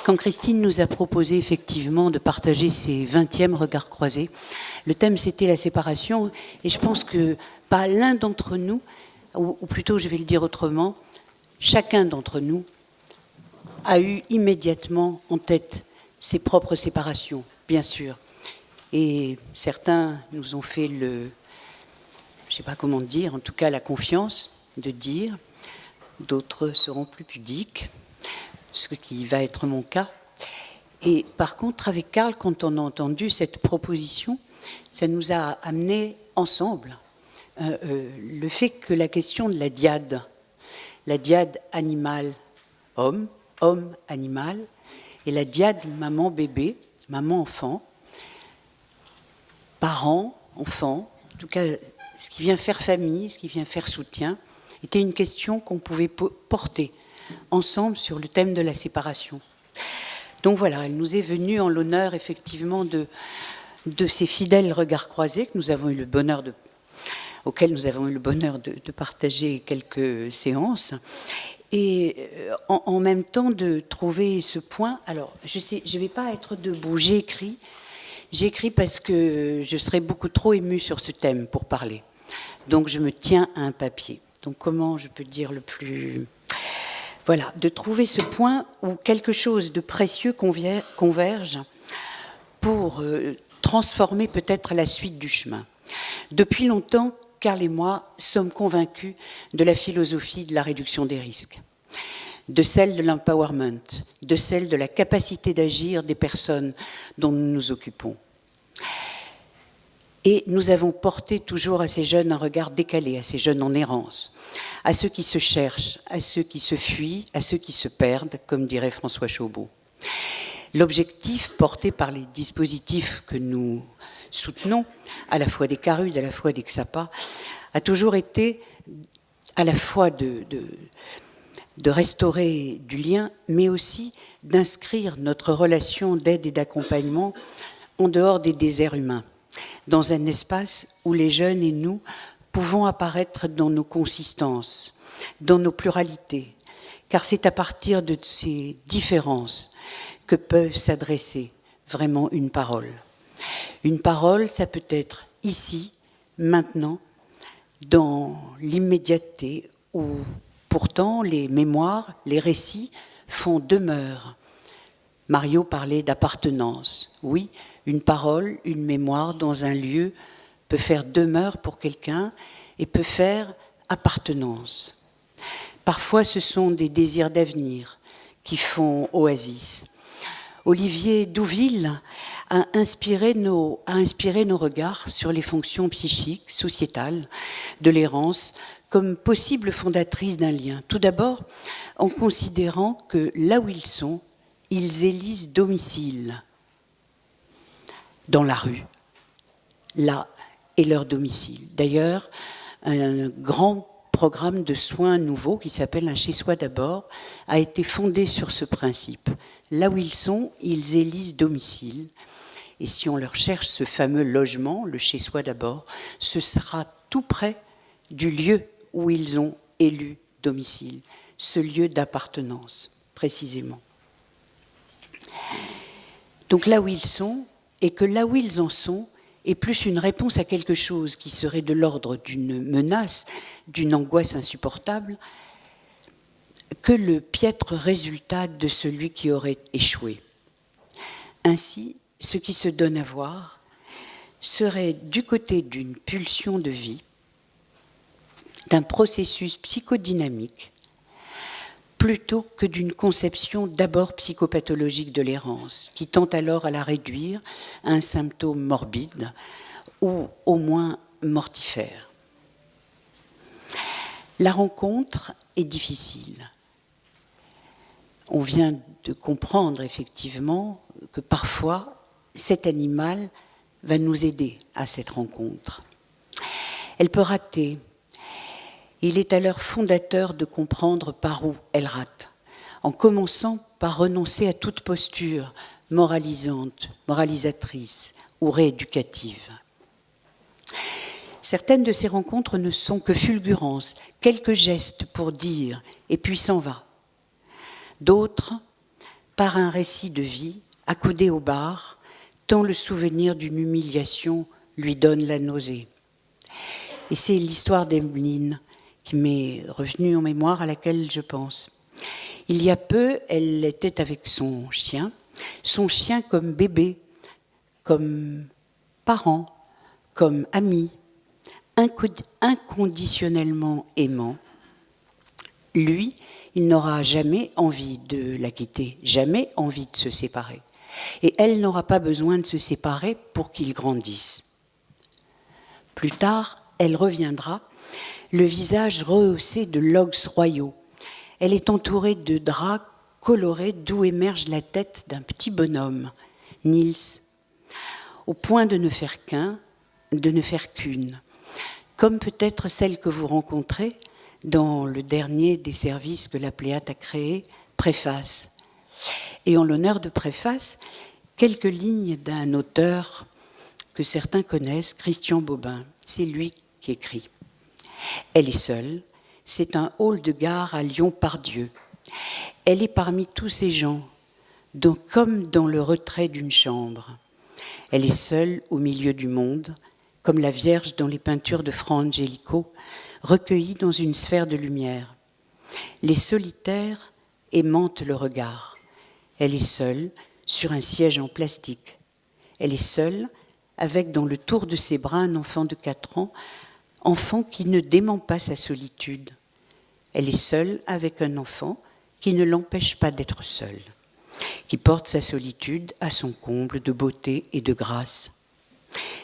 Quand Christine nous a proposé effectivement de partager ses 20e regards croisés, le thème c'était la séparation, et je pense que pas l'un d'entre nous, ou plutôt je vais le dire autrement, chacun d'entre nous a eu immédiatement en tête ses propres séparations, bien sûr. Et certains nous ont fait je ne sais pas comment dire, en tout cas la confiance de dire, d'autres seront plus pudiques, ce qui va être mon cas. Et par contre, avec Karl, quand on a entendu cette proposition, ça nous a amené ensemble le fait que la question de la dyade animal-homme, homme-animal, et la dyade maman-bébé, maman-enfant, parents, enfants, en tout cas ce qui vient faire famille, ce qui vient faire soutien, était une question qu'on pouvait porter ensemble sur le thème de la séparation. Donc voilà, elle nous est venue en l'honneur effectivement de ces fidèles regards croisés que nous avons eu le bonheur auxquels nous avons eu le bonheur de partager quelques séances, et en même temps de trouver ce point. Alors, je ne vais pas être debout, j'ai écrit parce que je serais beaucoup trop émue sur ce thème pour parler. Donc je me tiens à un papier. Donc comment je peux dire le plus... Voilà, de trouver ce point où quelque chose de précieux converge pour transformer peut-être la suite du chemin. Depuis longtemps, Karl et moi sommes convaincus de la philosophie de la réduction des risques, de celle de l'empowerment, de celle de la capacité d'agir des personnes dont nous nous occupons. Et nous avons porté toujours à ces jeunes un regard décalé, à ces jeunes en errance, à ceux qui se cherchent, à ceux qui se fuient, à ceux qui se perdent, comme dirait François Chaubeau. L'objectif porté par les dispositifs que nous soutenons, à la fois des CARUD, à la fois des XAPA, a toujours été à la fois de restaurer du lien, mais aussi d'inscrire notre relation d'aide et d'accompagnement en dehors des déserts humains, dans un espace où les jeunes et nous pouvons apparaître dans nos consistances, dans nos pluralités, car c'est à partir de ces différences que peut s'adresser vraiment une parole. Une parole, ça peut être ici, maintenant, dans l'immédiateté où pourtant les mémoires, les récits font demeure. Mario parlait d'appartenance. Oui, une parole, une mémoire dans un lieu peut faire demeure pour quelqu'un et peut faire appartenance. Parfois, ce sont des désirs d'avenir qui font oasis. Olivier Douville a inspiré nos regards sur les fonctions psychiques, sociétales de l'errance comme possible fondatrice d'un lien. Tout d'abord, en considérant que là où ils sont, ils élisent domicile. Dans la rue, là est leur domicile. D'ailleurs, un grand programme de soins nouveau qui s'appelle un chez-soi d'abord a été fondé sur ce principe. Là où ils sont, ils élisent domicile. Et si on leur cherche ce fameux logement, le chez-soi d'abord, ce sera tout près du lieu où ils ont élu domicile, ce lieu d'appartenance, précisément. Donc là où ils sont, et que là où ils en sont, est plus une réponse à quelque chose qui serait de l'ordre d'une menace, d'une angoisse insupportable, que le piètre résultat de celui qui aurait échoué. Ainsi, ce qui se donne à voir serait du côté d'une pulsion de vie, d'un processus psychodynamique, plutôt que d'une conception d'abord psychopathologique de l'errance, qui tend alors à la réduire à un symptôme morbide ou au moins mortifère. La rencontre est difficile. On vient de comprendre effectivement que parfois cet animal va nous aider à cette rencontre. Elle peut rater. Il est alors fondateur de comprendre par où elle rate, en commençant par renoncer à toute posture moralisante, moralisatrice ou rééducative. Certaines de ces rencontres ne sont que fulgurances, quelques gestes pour dire, et puis s'en va. D'autres par un récit de vie, accoudé au bar, tant le souvenir d'une humiliation lui donne la nausée. Et c'est l'histoire d'Emeline qui m'est revenue en mémoire, à laquelle je pense. Il y a peu, elle était avec son chien comme bébé, comme parent, comme ami, inconditionnellement aimant. Lui, il n'aura jamais envie de la quitter, jamais envie de se séparer. Et elle n'aura pas besoin de se séparer pour qu'il grandisse. Plus tard, elle reviendra, le visage rehaussé de logs royaux. Elle est entourée de draps colorés d'où émerge la tête d'un petit bonhomme, Niels, au point de ne faire qu'une, comme peut-être celle que vous rencontrez dans le dernier des services que la Pléiade a créé, Préface. Et en l'honneur de Préface, quelques lignes d'un auteur que certains connaissent, Christian Bobin. C'est lui qui écrit. Elle est seule, c'est un hall de gare à Lyon-Pardieu. Elle est parmi tous ces gens, comme dans le retrait d'une chambre. Elle est seule au milieu du monde, comme la Vierge dans les peintures de Fra Angelico, recueillie dans une sphère de lumière. Les solitaires aimantent le regard. Elle est seule sur un siège en plastique. Elle est seule avec dans le tour de ses bras un enfant de 4 ans, enfant qui ne dément pas sa solitude. Elle est seule avec un enfant qui ne l'empêche pas d'être seule, qui porte sa solitude à son comble de beauté et de grâce.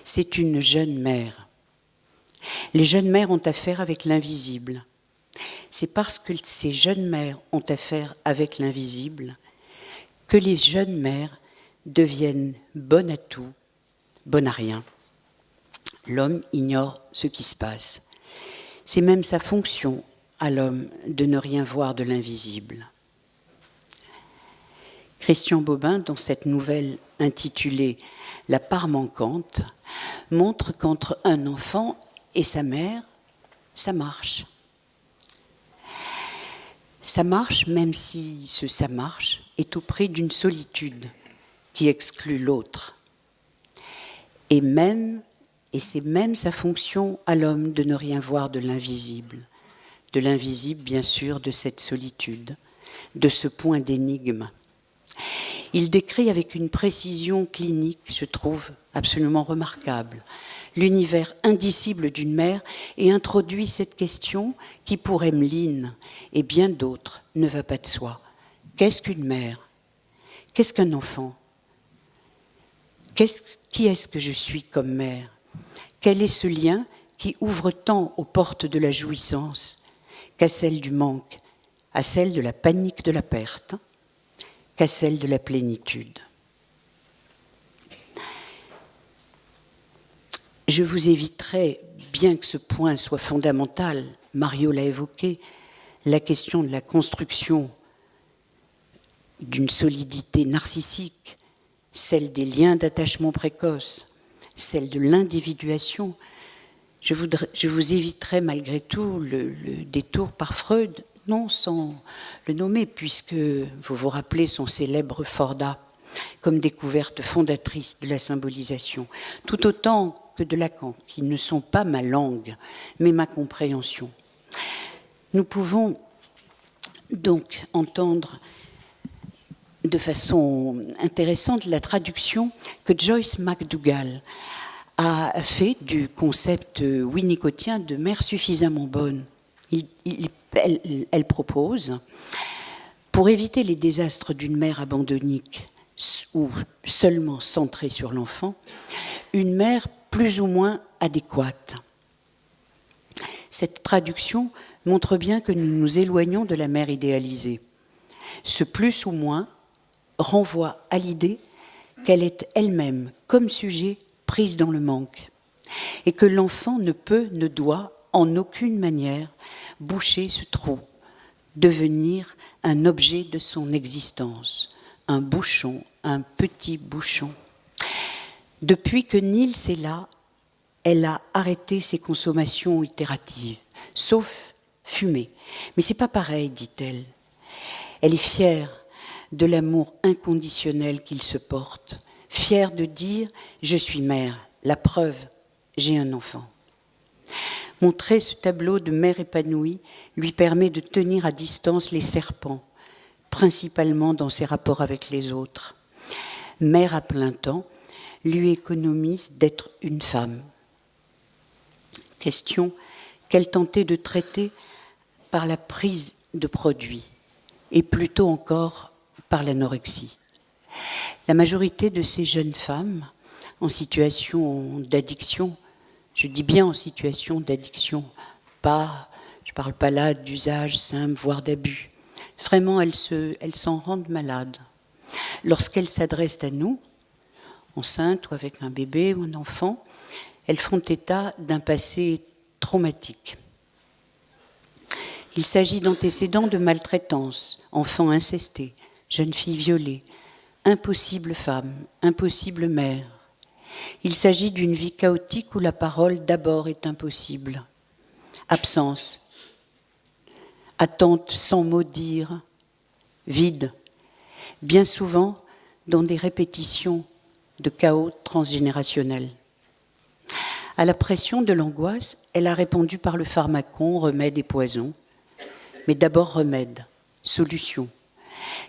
C'est une jeune mère. Les jeunes mères ont affaire avec l'invisible. C'est parce que ces jeunes mères ont affaire avec l'invisible que les jeunes mères deviennent bonnes à tout, bonnes à rien. L'homme ignore ce qui se passe. C'est même sa fonction à l'homme de ne rien voir de l'invisible. Christian Bobin, dans cette nouvelle intitulée « La part manquante », montre qu'entre un enfant et sa mère, ça marche. Ça marche même si ce « ça marche » est au prix d'une solitude qui exclut l'autre. Et c'est même sa fonction à l'homme de ne rien voir de l'invisible bien sûr de cette solitude, de ce point d'énigme. Il décrit avec une précision clinique, je trouve absolument remarquable, l'univers indicible d'une mère et introduit cette question qui, pour Emeline et bien d'autres, ne va pas de soi. Qu'est-ce qu'une mère ? Qu'est-ce qu'un enfant ? Qui est-ce que je suis comme mère ? Quel est ce lien qui ouvre tant aux portes de la jouissance qu'à celle du manque, à celle de la panique de la perte, qu'à celle de la plénitude. Je vous éviterai, bien que ce point soit fondamental, Mario l'a évoqué, la question de la construction d'une solidité narcissique, celle des liens d'attachement précoce, celle de l'individuation. Je vous éviterai malgré tout le détour par Freud, non sans le nommer, puisque vous vous rappelez son célèbre Forda comme découverte fondatrice de la symbolisation, tout autant que de Lacan, qui ne sont pas ma langue, mais ma compréhension. Nous pouvons donc entendre de façon intéressante la traduction que Joyce McDougall a fait du concept winnicottien de mère suffisamment bonne. Elle propose, pour éviter les désastres d'une mère abandonnique ou seulement centrée sur l'enfant, une mère plus ou moins adéquate. Cette traduction montre bien que nous nous éloignons de la mère idéalisée. Ce plus ou moins renvoie à l'idée qu'elle est elle-même, comme sujet, prise dans le manque, et que l'enfant ne peut, ne doit, en aucune manière, boucher ce trou, devenir un objet de son existence, un bouchon, un petit bouchon. Depuis que Niels est là, elle a arrêté ses consommations itératives, sauf fumer. Mais c'est pas pareil, dit-elle. Elle est fière de l'amour inconditionnel qu'ils se portent, fiers de dire « je suis mère », la preuve, j'ai un enfant. Montrer ce tableau de mère épanouie lui permet de tenir à distance les serpents, principalement dans ses rapports avec les autres. Mère à plein temps lui économise d'être une femme. Question qu'elle tentait de traiter par la prise de produits et plutôt encore par l'anorexie. La majorité de ces jeunes femmes en situation d'addiction, je dis bien en situation d'addiction, je ne parle pas là d'usage simple, voire d'abus. Vraiment, elles s'en rendent malades. Lorsqu'elles s'adressent à nous, enceintes ou avec un bébé ou un enfant, elles font état d'un passé traumatique. Il s'agit d'antécédents de maltraitance, enfants incestés, jeunes filles violées, impossible femme, impossible mère. Il s'agit d'une vie chaotique où la parole d'abord est impossible. Absence, attente sans mot dire, vide, bien souvent dans des répétitions de chaos transgénérationnel. À la pression de l'angoisse, elle a répondu par le pharmacon, remède et poison. Mais d'abord remède, solution,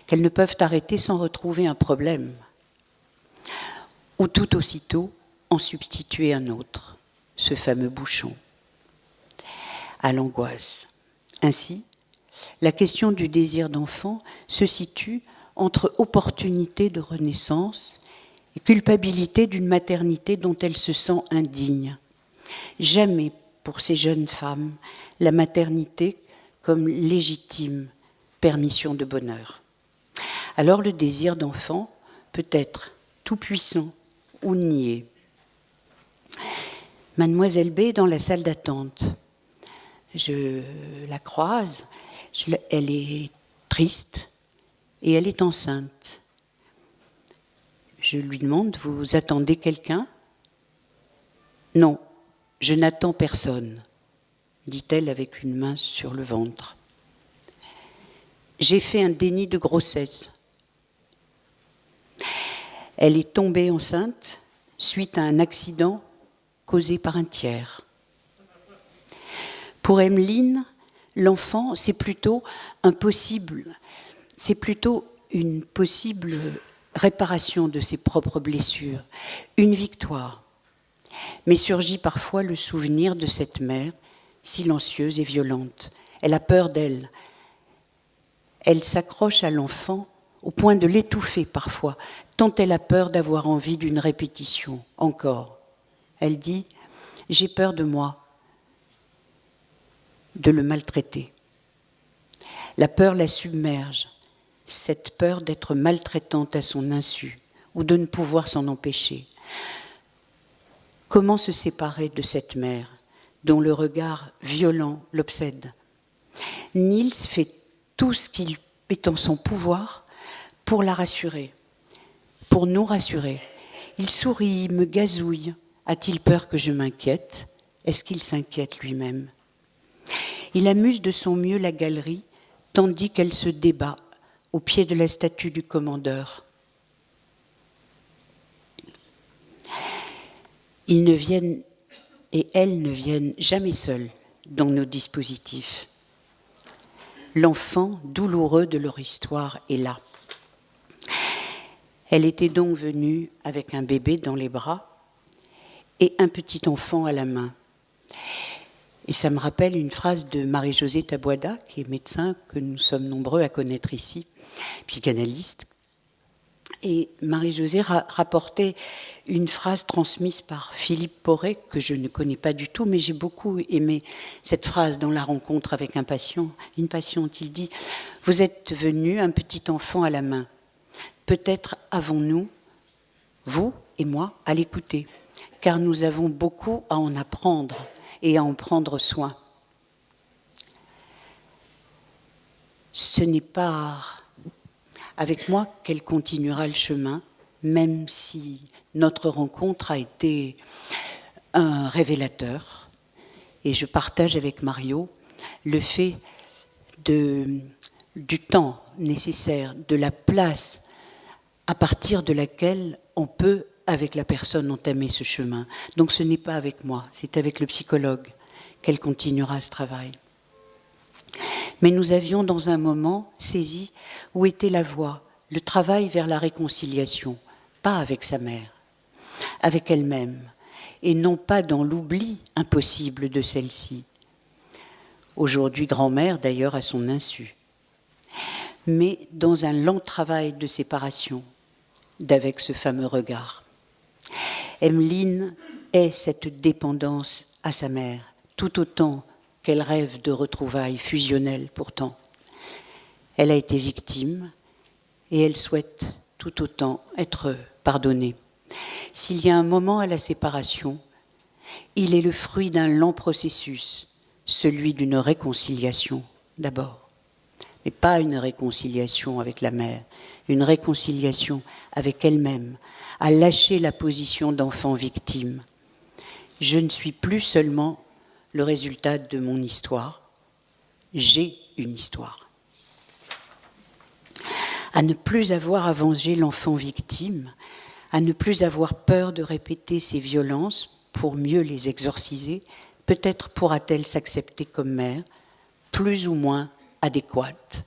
qu'elles ne peuvent arrêter sans retrouver un problème, ou tout aussitôt en substituer un autre, ce fameux bouchon, à l'angoisse. Ainsi, la question du désir d'enfant se situe entre opportunité de renaissance et culpabilité d'une maternité dont elle se sent indigne. Jamais pour ces jeunes femmes, la maternité comme légitime permission de bonheur. Alors le désir d'enfant peut être tout puissant ou nié. Mademoiselle B dans la salle d'attente. Je la croise, elle est triste et elle est enceinte. Je lui demande, vous attendez quelqu'un ? Non, je n'attends personne, dit-elle avec une main sur le ventre. J'ai fait un déni de grossesse. Elle est tombée enceinte suite à un accident causé par un tiers. Pour Emmeline, l'enfant, c'est plutôt une possible réparation de ses propres blessures, une victoire. Mais surgit parfois le souvenir de cette mère, silencieuse et violente. Elle a peur d'elle. Elle s'accroche à l'enfant au point de l'étouffer parfois, tant elle a peur d'avoir envie d'une répétition, encore. Elle dit « J'ai peur de moi, de le maltraiter ». La peur la submerge, cette peur d'être maltraitante à son insu ou de ne pouvoir s'en empêcher. Comment se séparer de cette mère dont le regard violent l'obsède ? Niels fait tout ce qu'il est en son pouvoir pour la rassurer, pour nous rassurer. Il sourit, me gazouille. A-t-il peur que je m'inquiète ? Est-ce qu'il s'inquiète lui-même ? Il amuse de son mieux la galerie, tandis qu'elle se débat au pied de la statue du commandeur. Ils ne viennent et elles ne viennent jamais seuls dans nos dispositifs. L'enfant douloureux de leur histoire est là. Elle était donc venue avec un bébé dans les bras et un petit enfant à la main. Et ça me rappelle une phrase de Marie-Josée Taboada, qui est médecin, que nous sommes nombreux à connaître ici, psychanalyste. Et Marie-Josée rapportait une phrase transmise par Philippe Porret, que je ne connais pas du tout, mais j'ai beaucoup aimé cette phrase dans la rencontre avec une patiente. Il dit « Vous êtes venu, un petit enfant à la main. Peut-être avons-nous, vous et moi, à l'écouter, car nous avons beaucoup à en apprendre et à en prendre soin. Ce n'est pas avec moi qu'elle continuera le chemin, même si notre rencontre a été un révélateur. Et je partage avec Mario le fait de du temps nécessaire, de la place à partir de laquelle on peut, avec la personne, entamer ce chemin. Donc ce n'est pas avec moi, c'est avec le psychologue qu'elle continuera ce travail. Mais nous avions dans un moment saisi où était la voie, le travail vers la réconciliation, pas avec sa mère, avec elle-même, et non pas dans l'oubli impossible de celle-ci. Aujourd'hui grand-mère d'ailleurs à son insu, mais dans un lent travail de séparation d'avec ce fameux regard. Emmeline est cette dépendance à sa mère, tout autant qu'elle rêve de retrouvailles fusionnelles pourtant. Elle a été victime et elle souhaite tout autant être pardonnée. S'il y a un moment à la séparation, il est le fruit d'un lent processus, celui d'une réconciliation d'abord, mais pas une réconciliation avec la mère, une réconciliation avec elle-même, à lâcher la position d'enfant victime. Je ne suis plus seulement le résultat de mon histoire, j'ai une histoire. À ne plus avoir avengé l'enfant victime, à ne plus avoir peur de répéter ses violences pour mieux les exorciser, peut-être pourra-t-elle s'accepter comme mère, plus ou moins adéquate.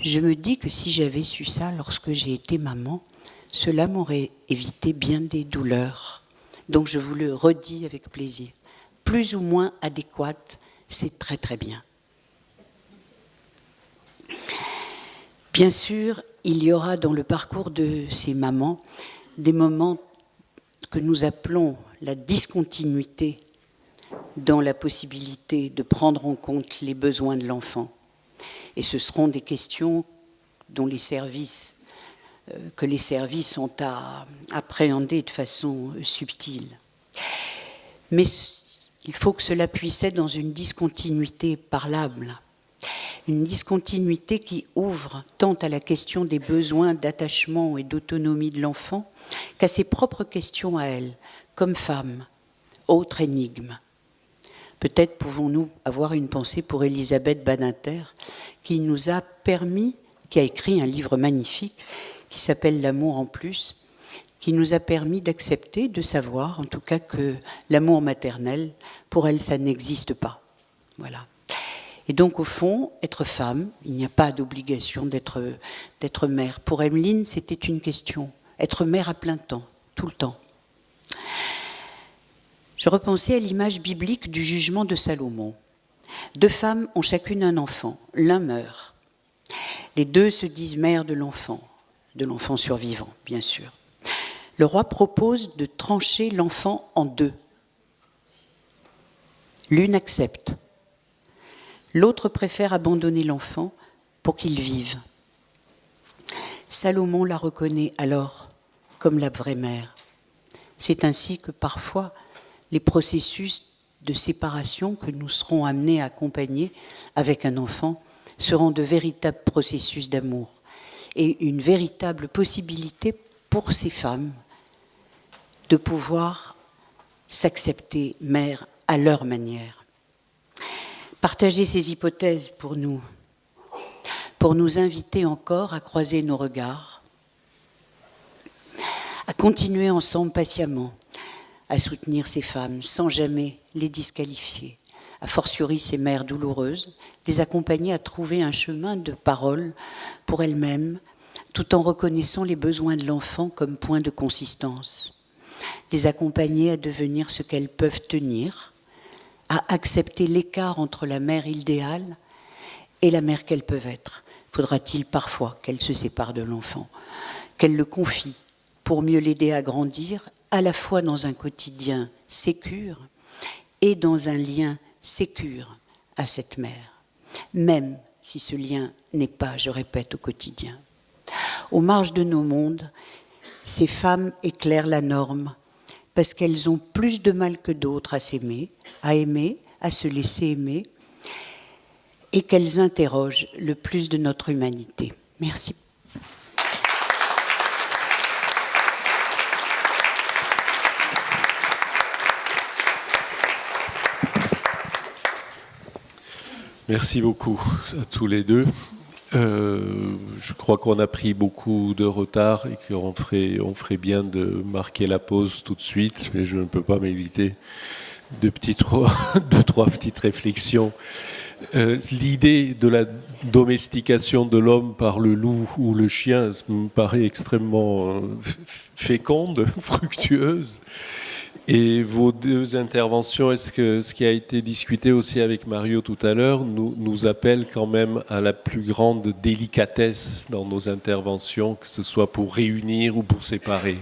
Je me dis que si j'avais su ça lorsque j'ai été maman, cela m'aurait évité bien des douleurs. Donc je vous le redis avec plaisir. Plus ou moins adéquate, c'est très très bien. Bien sûr, il y aura dans le parcours de ces mamans des moments que nous appelons la discontinuité dans la possibilité de prendre en compte les besoins de l'enfant. Et ce seront des questions dont les services ont à appréhender de façon subtile. Mais il faut que cela puisse être dans une discontinuité parlable, une discontinuité qui ouvre tant à la question des besoins d'attachement et d'autonomie de l'enfant qu'à ses propres questions à elle, comme femme, autre énigme. Peut-être pouvons-nous avoir une pensée pour Elisabeth Badinter, qui nous a permis, qui a écrit un livre magnifique qui s'appelle « L'amour en plus », qui nous a permis d'accepter, de savoir en tout cas que l'amour maternel, pour elle, ça n'existe pas. Voilà. Et donc, au fond, être femme, il n'y a pas d'obligation d'être mère. Pour Emmeline, c'était une question. Être mère à plein temps, tout le temps. Je repensais à l'image biblique du jugement de Salomon. 2 femmes ont chacune un enfant. L'un meurt. Les 2 se disent mères de l'enfant survivant, bien sûr. Le roi propose de trancher l'enfant en 2. L'une accepte. L'autre préfère abandonner l'enfant pour qu'il vive. Salomon la reconnaît alors comme la vraie mère. C'est ainsi que parfois les processus de séparation que nous serons amenés à accompagner avec un enfant seront de véritables processus d'amour et une véritable possibilité pour ces femmes de pouvoir s'accepter mère à leur manière. Partager ces hypothèses pour nous inviter encore à croiser nos regards, à continuer ensemble patiemment, à soutenir ces femmes sans jamais les disqualifier, a fortiori ces mères douloureuses, les accompagner à trouver un chemin de parole pour elles-mêmes, tout en reconnaissant les besoins de l'enfant comme point de consistance, les accompagner à devenir ce qu'elles peuvent tenir, à accepter l'écart entre la mère idéale et la mère qu'elles peuvent être. Faudra-t-il parfois qu'elles se séparent de l'enfant, qu'elles le confient pour mieux l'aider à grandir, à la fois dans un quotidien sécure et dans un lien sécure à cette mère, même si ce lien n'est pas, je répète, au quotidien. Aux marges de nos mondes, ces femmes éclairent la norme parce qu'elles ont plus de mal que d'autres à s'aimer, à se laisser aimer, et qu'elles interrogent le plus de notre humanité. Merci. Merci beaucoup à tous les deux. Je crois qu'on a pris beaucoup de retard et qu'on ferait bien de marquer la pause tout de suite, mais je ne peux pas m'éviter deux, trois petites réflexions. L'idée de la domestication de l'homme par le loup ou le chien me paraît extrêmement féconde, fructueuse. Et vos deux interventions, est-ce que ce qui a été discuté aussi avec Mario tout à l'heure nous appelle quand même à la plus grande délicatesse dans nos interventions, que ce soit pour réunir ou pour séparer?